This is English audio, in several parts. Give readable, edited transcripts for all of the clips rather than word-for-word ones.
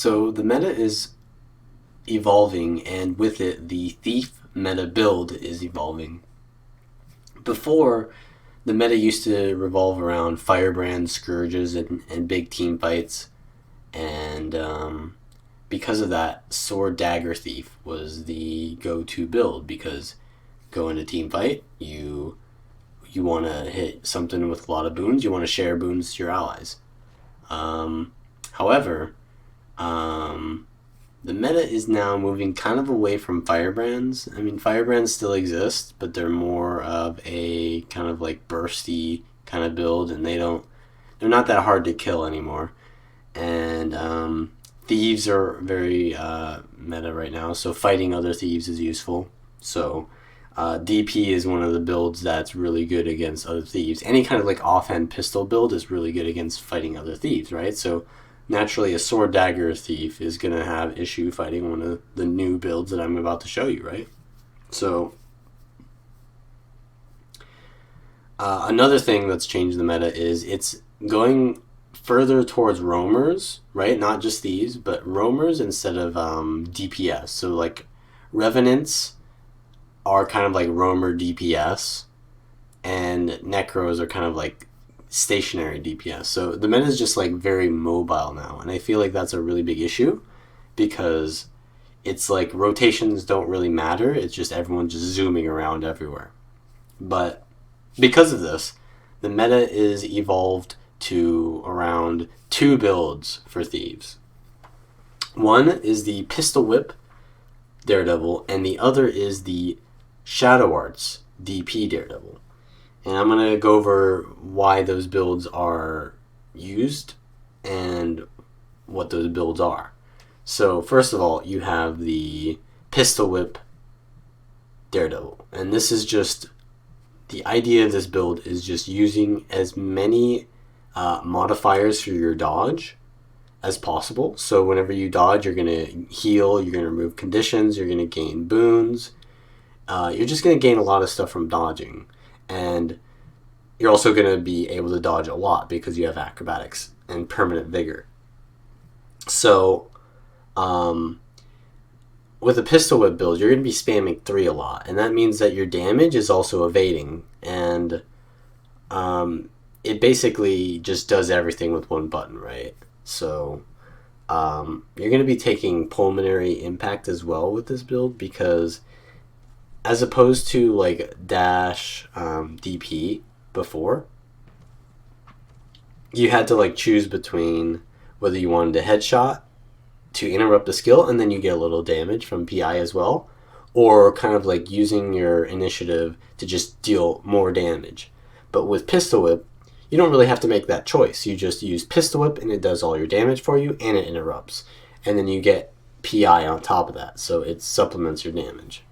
So the meta is evolving, and with it, the thief meta build is evolving. Before, the meta used to revolve around firebrands, scourges, and big team fights, and because of that, sword dagger thief was the go-to build because go into team fight, you want to hit something with a lot of boons. You want to share boons to your allies. However, the meta is now moving kind of away from firebrands. I mean, firebrands still exist, but they're more of a kind of like bursty kind of build, and they're not that hard to kill anymore. And thieves are very meta right now, so fighting other thieves is useful. So DP is one of the builds that's really good against other thieves. Any kind of like offhand pistol build is really good against fighting other thieves, right? So naturally, a sword dagger thief is going to have issue fighting one of the new builds that I'm about to show you, right? So another thing that's changed the meta is it's going further towards roamers, right? Not just thieves, but roamers instead of DPS. So like revenants are kind of like roamer DPS, and necros are kind of like stationary DPS. So the meta is just like very mobile now, and I feel like that's a really big issue because it's like rotations don't really matter. It's just everyone just zooming around everywhere. But because of this, the meta is evolved to around 2 builds for thieves. One is the pistol whip Daredevil, and the other is the Shadow Arts DP Daredevil. And I'm going to go over why those builds are used and what those builds are. So first of all, you have the Pistol Whip Daredevil. And this is just, the idea of this build is just using as many modifiers for your dodge as possible. So whenever you dodge, you're going to heal, you're going to remove conditions, you're going to gain boons. You're just going to gain a lot of stuff from dodging. And you're also going to be able to dodge a lot because you have acrobatics and permanent vigor. So, with a pistol whip build, you're going to be spamming 3 a lot. And that means that your damage is also evading. And it basically just does everything with one button, right? So, you're going to be taking pulmonary impact as well with this build because as opposed to like dash DP before, you had to like choose between whether you wanted a headshot to interrupt the skill and then you get a little damage from PI as well, or kind of like using your initiative to just deal more damage. But with Pistol Whip, you don't really have to make that choice. You just use Pistol Whip and it does all your damage for you and it interrupts. And then you get PI on top of that, so it supplements your damage.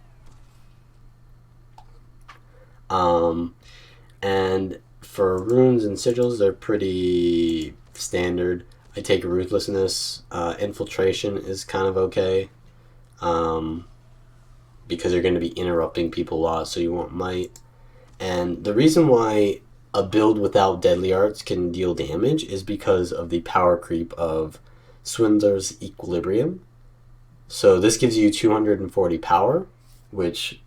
And for runes and sigils, they're pretty standard. I take Ruthlessness. Infiltration is kind of okay, because you're going to be interrupting people a lot, so you want Might. And the reason why a build without Deadly Arts can deal damage is because of the power creep of Swindler's Equilibrium. So this gives you 240 power, which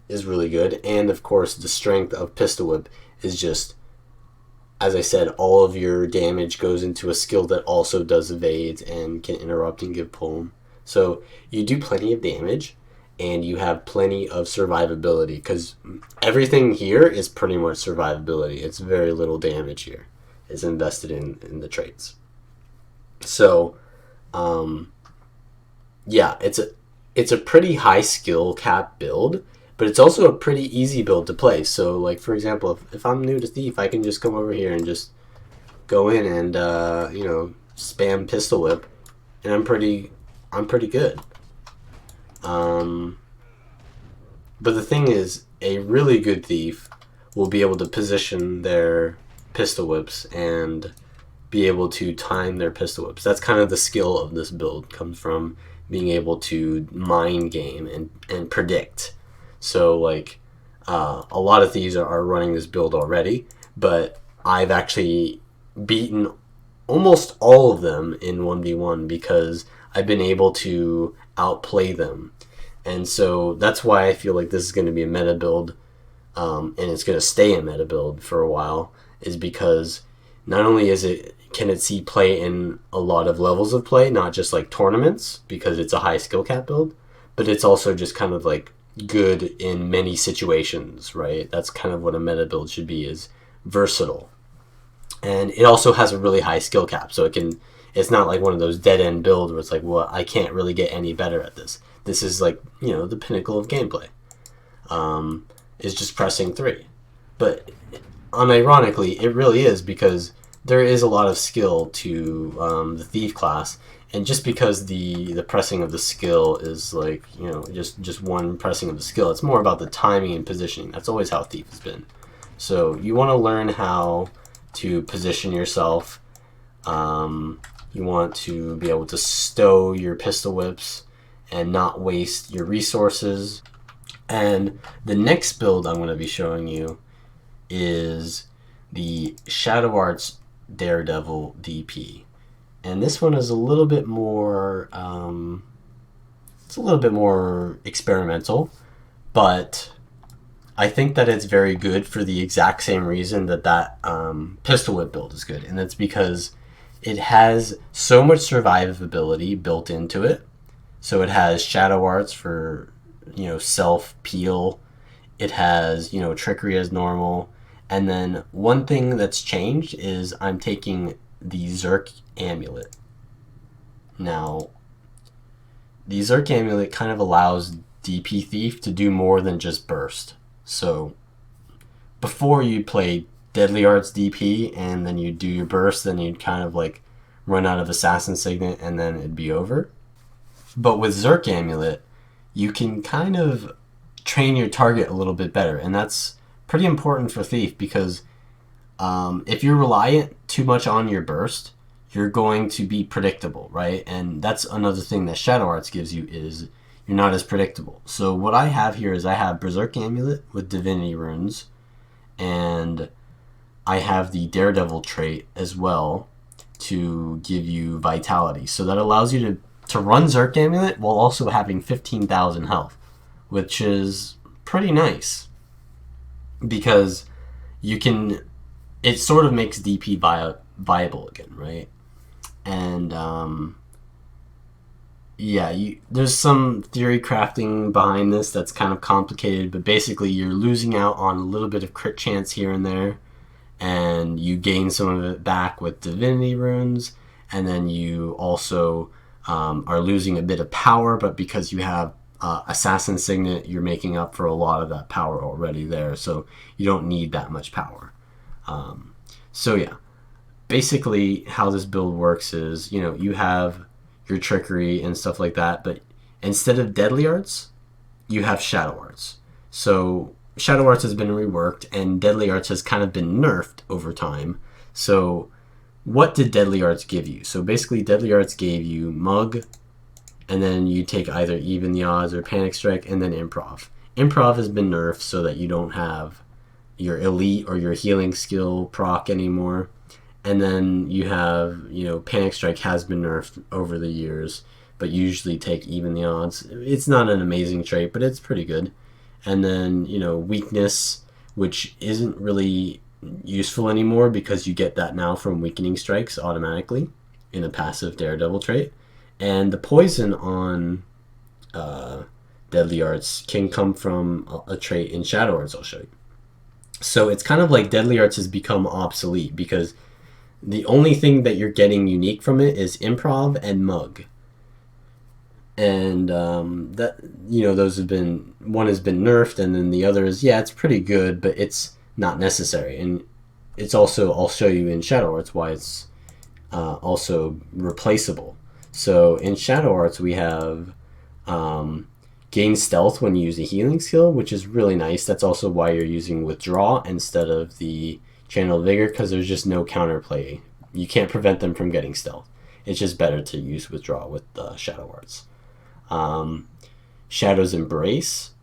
is really good. And of course, the strength of Pistol Whip is just, as I said, all of your damage goes into a skill that also does evades and can interrupt and give pull. So you do plenty of damage, and you have plenty of survivability, because everything here is pretty much survivability. It's very little damage here is invested in the traits. So, yeah, it's a pretty high skill cap build, but it's also a pretty easy build to play. So, like, for example, if I'm new to Thief, I can just come over here and just go in and, spam Pistol Whip, and I'm pretty good. But the thing is, a really good Thief will be able to position their Pistol Whips and be able to time their Pistol Whips. That's kind of the skill of this build, comes from being able to mind game and predict. So, like, a lot of thieves are running this build already, but I've actually beaten almost all of them in 1v1 because I've been able to outplay them. And so that's why I feel like this is going to be a meta build, and it's going to stay a meta build for a while, is because not only can it see play in a lot of levels of play, not just like tournaments, because it's a high skill cap build, but it's also just kind of like good in many situations, right? That's kind of what a meta build should be, is versatile. And it also has a really high skill cap, so it's not like one of those dead end builds where it's like, well, I can't really get any better at this. This is like, the pinnacle of gameplay. Is just pressing 3. But unironically, it really is, because there is a lot of skill to the thief class, and just because the pressing of the skill is like, just one pressing of the skill, it's more about the timing and positioning. That's always how thief has been. So you want to learn how to position yourself. You want to be able to stow your pistol whips and not waste your resources. And the next build I'm going to be showing you is the Shadow Arts Daredevil DP. And this one is a little bit more, it's a little bit more experimental, but I think that it's very good for the exact same reason that pistol whip build is good. And that's because it has so much survivability built into it. So it has Shadow Arts for, self peel. It has, trickery as normal. And then one thing that's changed is I'm taking the Zerk amulet. Now, the Zerk amulet kind of allows DP Thief to do more than just burst. So before you play Deadly Arts DP and then you do your burst, then you'd kind of like run out of Assassin Signet and then it'd be over. But with Zerk amulet, you can kind of train your target a little bit better, and that's pretty important for Thief, because if you're reliant too much on your burst, you're going to be predictable, right? And that's another thing that Shadow Arts gives you, is you're not as predictable. So what I have here is I have Berserk Amulet with Divinity Runes, and I have the Daredevil trait as well to give you Vitality. So that allows you to run Zerk Amulet while also having 15,000 health, which is pretty nice, because it sort of makes DP viable again, right? And there's some theory crafting behind this that's kind of complicated, but basically you're losing out on a little bit of crit chance here and there, and you gain some of it back with Divinity Runes, and then you also are losing a bit of power, but because you have Assassin Signet, you're making up for a lot of that power already there, so you don't need that much power. So yeah, basically how this build works is, you have your trickery and stuff like that, but instead of Deadly Arts, you have Shadow Arts. So Shadow Arts has been reworked, and Deadly Arts has kind of been nerfed over time. So what did Deadly Arts give you? So basically Deadly Arts gave you Mug, and then you take either Even the Odds or Panic Strike, and then Improv. Improv has been nerfed so that you don't have your Elite or your Healing skill proc anymore. And then you have, Panic Strike has been nerfed over the years, but you usually take Even the Odds. It's not an amazing trait, but it's pretty good. And then, Weakness, which isn't really useful anymore because you get that now from Weakening Strikes automatically in a passive Daredevil trait. And the poison on Deadly Arts can come from a trait in Shadow Arts I'll show you. So it's kind of like Deadly Arts has become obsolete, because the only thing that you're getting unique from it is Improv and Mug. And that, those have been, one has been nerfed, and then the other is, it's pretty good, but it's not necessary. And it's also, I'll show you in Shadow Arts why it's also replaceable. So in Shadow Arts we have gain stealth when you use a healing skill, which is really nice. That's also why you're using Withdraw instead of the Channel Vigor, because there's just no counterplay. You can't prevent them from getting stealth. It's just better to use Withdraw with Shadow Arts. Shadow's Embrace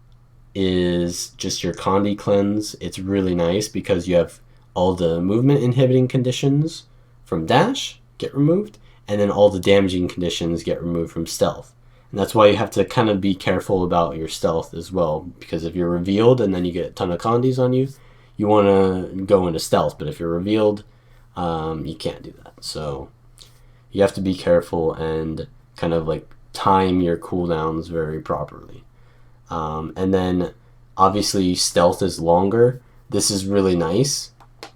is just your Condi Cleanse. It's really nice because you have all the movement inhibiting conditions from Dash get removed, and then all the damaging conditions get removed from stealth. And that's why you have to kind of be careful about your stealth as well, because if you're revealed and then you get a ton of condies on you, you want to go into stealth. But if you're revealed, you can't do that. So you have to be careful and kind of like time your cooldowns very properly. And then obviously stealth is longer. This is really nice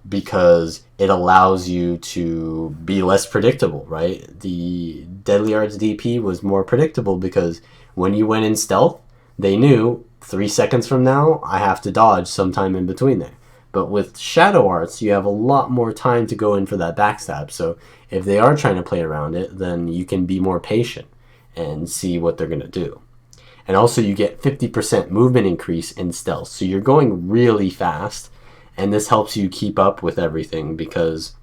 because it allows you to be less predictable, right? The Deadly Arts DP was more predictable because when you went in stealth, they knew 3 seconds from now I have to dodge sometime in between there. But with Shadow Arts, you have a lot more time to go in for that backstab. So if they are trying to play around it, then you can be more patient and see what they're going to do. And also you get 50% movement increase in stealth. So you're going really fast, and this helps you keep up with everything because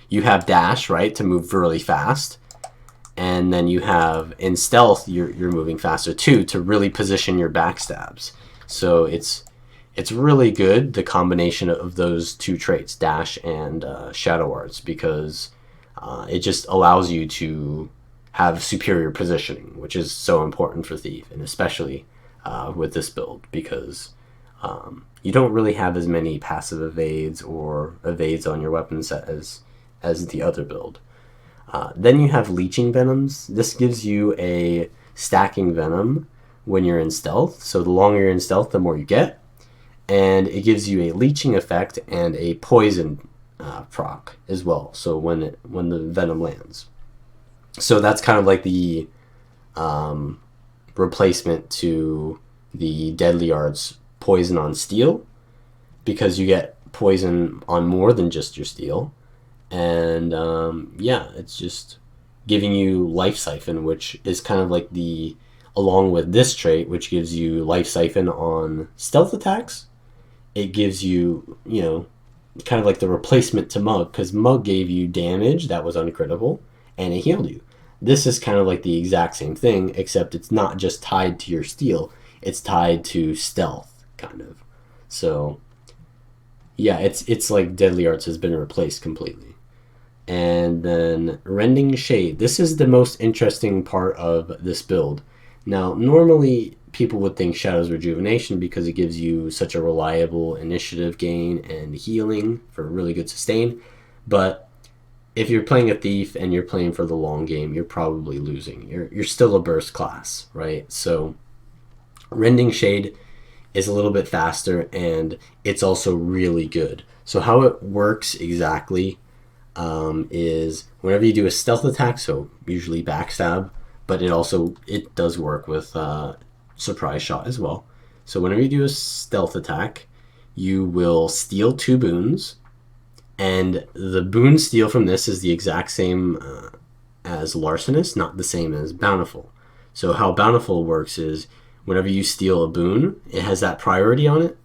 you have dash, right, to move really fast. And then you have, in stealth, you're moving faster too to really position your backstabs. So it's really good, the combination of those two traits, dash and Shadow Arts, because it just allows you to have superior positioning, which is so important for Thief, and especially with this build, because you don't really have as many passive evades or evades on your weapon set as the other build. Then you have Leeching Venoms. This gives you a stacking venom when you're in stealth, so the longer you're in stealth, the more you get. And it gives you a leeching effect and a poison proc as well, so when the venom lands. So that's kind of like the replacement to the Deadly Arts poison on steel, because you get poison on more than just your steel. And yeah, it's just giving you Life Siphon, which is kind of like the, along with this trait, which gives you Life Siphon on stealth attacks, it gives you, you know, kind of like the replacement to Mug, because Mug gave you damage that was uncritical, and it healed you. This is kind of like the exact same thing, except it's not just tied to your steel, it's tied to stealth, kind of. So, yeah, it's like Deadly Arts has been replaced completely. And then Rending Shade. This is the most interesting part of this build. Now, normally people would think Shadow's Rejuvenation because it gives you such a reliable initiative gain and healing for really good sustain, but if you're playing a Thief and you're playing for the long game, you're probably losing. You're still a burst class, right? So Rending Shade is a little bit faster, and it's also really good. So how it works exactly is whenever you do a stealth attack, so usually backstab, but it does work with surprise shot as well. So whenever you do a stealth attack, you will steal 2 boons, and the boon steal from this is the exact same as Larcenous, not the same as Bountiful. So how Bountiful works is whenever you steal a boon, it has that priority on it,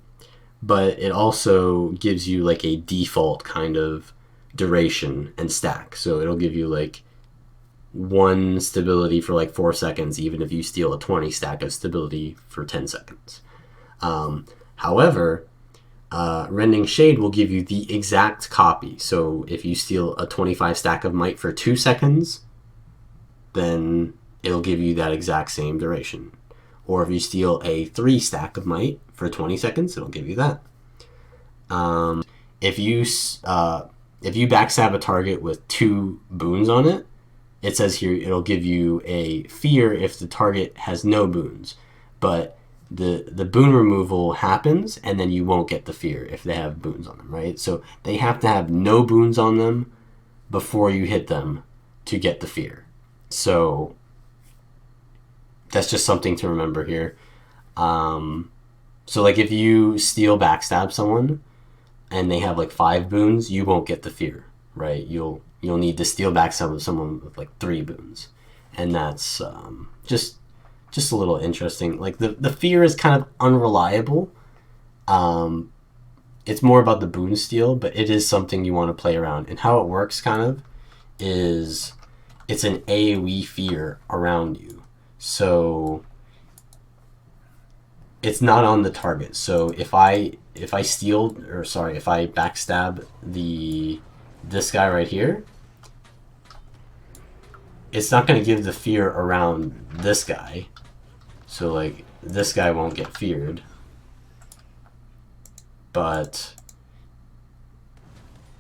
but it also gives you like a default kind of duration and stack. So it'll give you like 1 stability for like 4 seconds, even if you steal a 20 stack of stability for 10 seconds. However, Rending Shade will give you the exact copy. So if you steal a 25 stack of might for 2 seconds, then it'll give you that exact same duration. Or if you steal a 3 stack of might for 20 seconds, it'll give you that. If you backstab a target with 2 boons on it, it says here it'll give you a fear if the target has no boons. But the boon removal happens, and then you won't get the fear if they have boons on them, right? So they have to have no boons on them before you hit them to get the fear. So that's just something to remember here. So like if you steal backstab someone and they have like 5 boons, you won't get the fear, right? You'll need to steal backstab someone with like 3 boons, and that's just a little interesting. Like the fear is kind of unreliable. It's more about the boon steal, but it is something you want to play around. And how it works kind of is it's an AoE fear around you. So it's not on the target. So if I backstab this guy right here, it's not going to give the fear around this guy. So like this guy won't get feared, but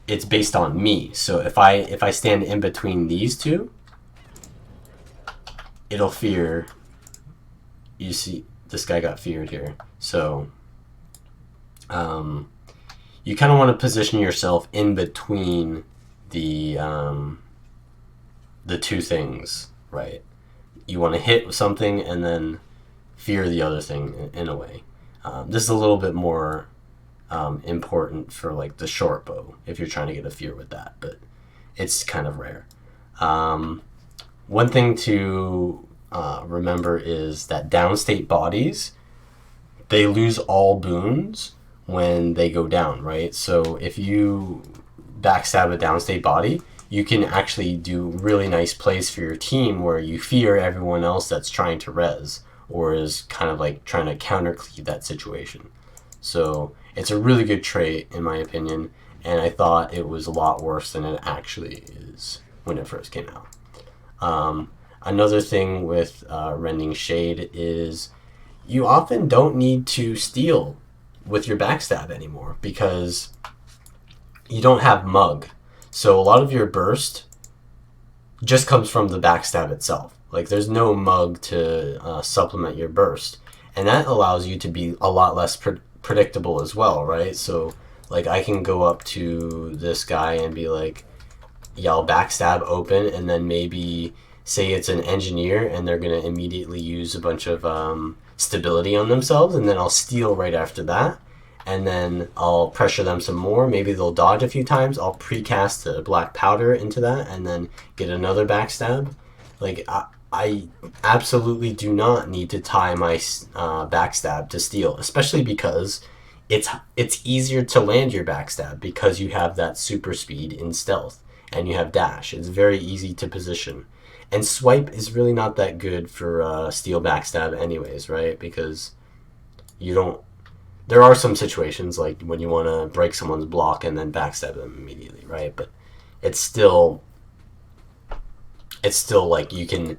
it's based on me. So if I stand in between these two, it'll fear. You see, this guy got feared here. So you kind of want to position yourself in between the two things, right? You want to hit something and then fear the other thing in a way. This is a little bit more important for like the short bow if you're trying to get a fear with that, but it's kind of rare. One thing to remember is that downstate bodies, they lose all boons when they go down, right? So if you backstab a downstate body, you can actually do really nice plays for your team where you fear everyone else that's trying to res or is kind of like trying to counter cleave that situation. So it's a really good trait in my opinion, and I thought it was a lot worse than it actually is when it first came out. Another thing with Rending Shade is you often don't need to steal with your backstab anymore because you don't have mug. So a lot of your burst just comes from the backstab itself. Like there's no mug to supplement your burst, and that allows you to be a lot less predictable as well, right? So like I can go up to this guy and be like, yeah, I'll backstab open, and then maybe say it's an engineer and they're going to immediately use a bunch of stability on themselves, and then I'll steal right after that, and then I'll pressure them some more. Maybe they'll dodge a few times. I'll precast a black powder into that and then get another backstab. Like I absolutely do not need to tie my backstab to steal, especially because it's easier to land your backstab because you have that super speed in stealth and you have dash. It's very easy to position. And swipe is really not that good for steal backstab anyways, right? Because you don't... There are some situations like when you want to break someone's block and then backstab them immediately, right? But it's still like you can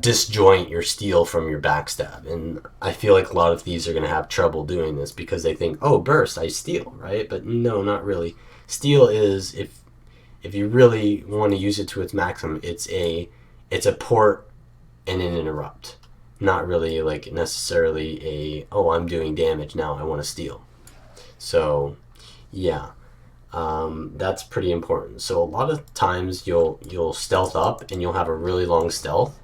disjoint your steal from your backstab. And I feel like a lot of these are going to have trouble doing this because they think, oh, burst, I steal, right? But no, not really. Steal is, if you really want to use it to its maximum, it's a port and an interrupt. Not really like necessarily a, oh, I'm doing damage now, I want to steal. So yeah, that's pretty important. So a lot of times you'll stealth up and you'll have a really long stealth,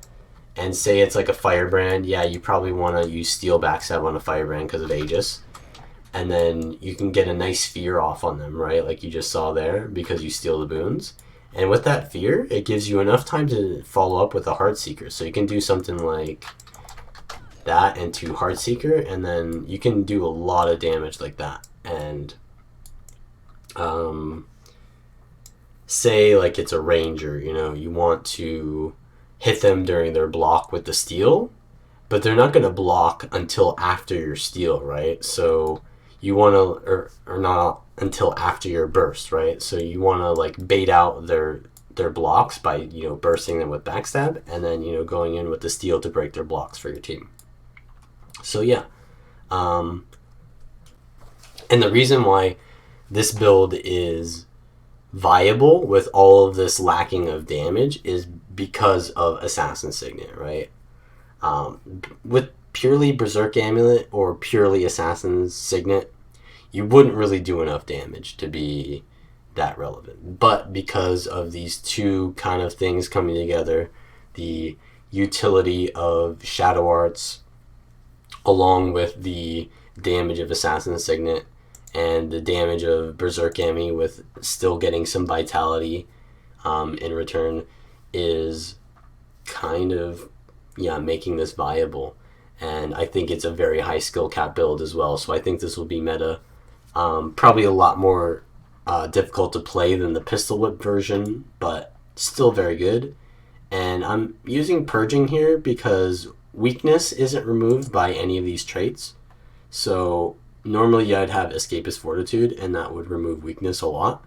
and say it's like a firebrand. Yeah, you probably want to use steal backstab on a firebrand because of Aegis, and then you can get a nice fear off on them, right? Like you just saw there, because you steal the boons. And with that fear, it gives you enough time to follow up with a Heartseeker. So you can do something like that into Heartseeker, and then you can do a lot of damage like that. And say like it's a ranger, you know, you want to hit them during their block with the steal, but they're not going to block until after your steal, right? So you want to, or not until after your burst, right? So you want to like bait out their blocks by, you know, bursting them with backstab, and then, you know, going in with the steal to break their blocks for your team. So yeah, and the reason why this build is viable with all of this lacking of damage is because of Assassin Signet, right? With purely Berserk Amulet or purely Assassin's Signet, you wouldn't really do enough damage to be that relevant. But because of these two kind of things coming together, the utility of Shadow Arts along with the damage of Assassin's Signet and the damage of Berserk Ami with still getting some vitality in return, is kind of, yeah, making this viable. And I think it's a very high skill cap build as well, so I think this will be meta. Probably a lot more difficult to play than the Pistol Whip version, but still very good. And I'm using Purging here because weakness isn't removed by any of these traits. So normally I'd have Escapist Fortitude, and that would remove weakness a lot,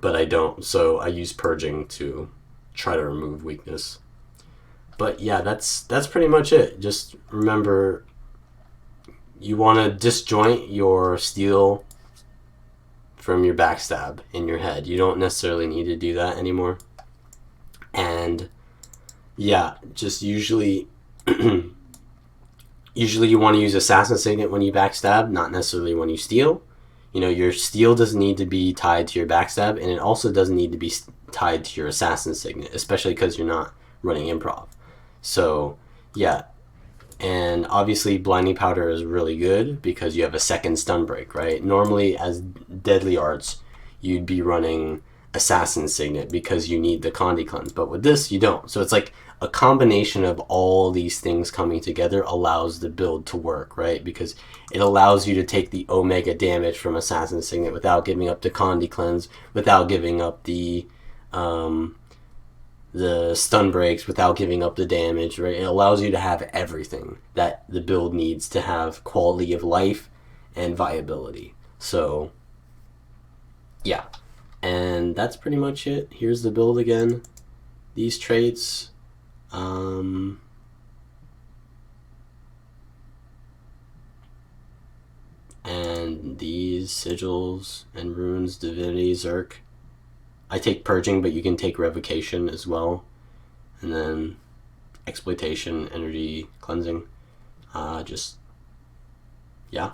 but I don't, so I use Purging to try to remove weakness. But yeah, that's pretty much it. Just remember, you want to disjoint your steel from your backstab in your head. You don't necessarily need to do that anymore. And yeah, just usually you want to use Assassin Signet when you backstab, not necessarily when you steal. You know, your steal doesn't need to be tied to your backstab, and it also doesn't need to be tied to your Assassin Signet, especially because you're not running improv. So, yeah. And obviously, Blinding Powder is really good because you have a second stun break, right? Normally, as deadly arts, you'd be running Assassin Signet because you need the Condi Cleanse, but with this, you don't. So it's like a combination of all these things coming together allows the build to work, right? Because it allows you to take the Omega damage from Assassin Signet without giving up the Condi Cleanse, without giving up the stun breaks, without giving up the damage, right? It allows you to have everything that the build needs to have quality of life and viability. So, yeah. And that's pretty much it. Here's the build again. These traits. And these sigils and runes, divinity, Zerk. I take purging, but you can take revocation as well. And then exploitation, energy, cleansing. Yeah.